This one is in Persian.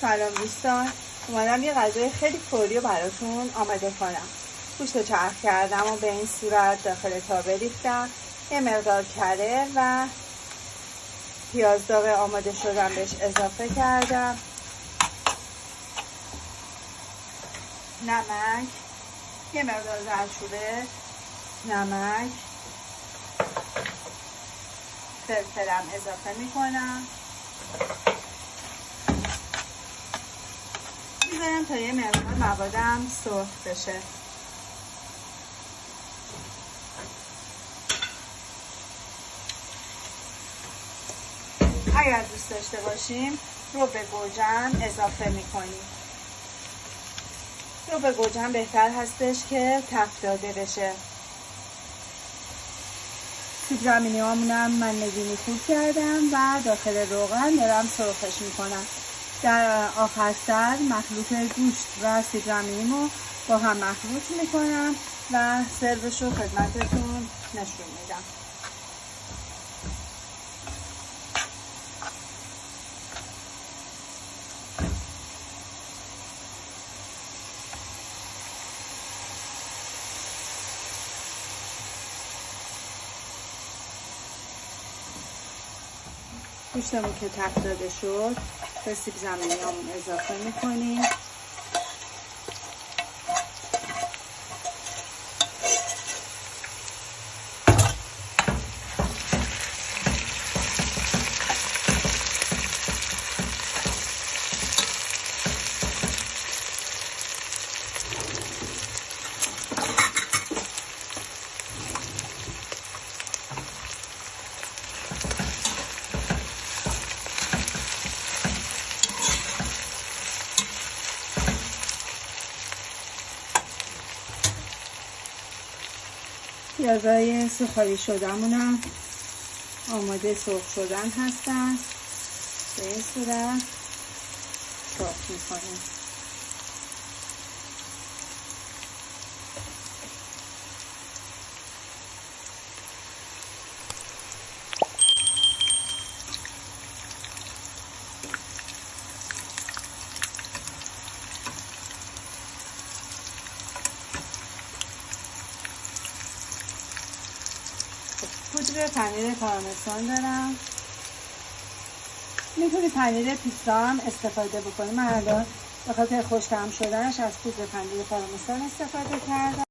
سلام دوستان، اومدم یه غذای خیلی فوری رو براتون آماده کنم. گوشت چرخ کردم و به این صورت داخل تابه ریختم. یه مقدار کره و پیاز داغ آماده شدم بهش اضافه کردم. نمک، یه مقدار زردچوبه، نمک، فلفلم اضافه میکنم. میذارم تا یه مقدار موادم سرخ بشه. اگر دوست داشته باشیم رب گوجم اضافه میکنیم. رب گوجم بهتر هستش که تفت داده بشه. سیب زمینی هامونم من نگینی کوب کردم و داخل روغن دارم سرخش میکنم. در آخر سر مخلوط گوشت و سیب زمینیمو با هم مخلوط میکنم و سروش رو خدمتتون نشون میدم. گوشتمون که تفت داده شد به سیب زمینیامون اضافه میکنیم. پیازای سوخاری شده‌مونم آماده سرخ شدن هستن. به این صورت سرخ میکنیم. پودر پنیر پارمسان دارم. میتونی پنیر پیتزا هم استفاده بکنی. من الان به خاطر خشکم شدنش از پودر پنیر پارمسان استفاده کردم.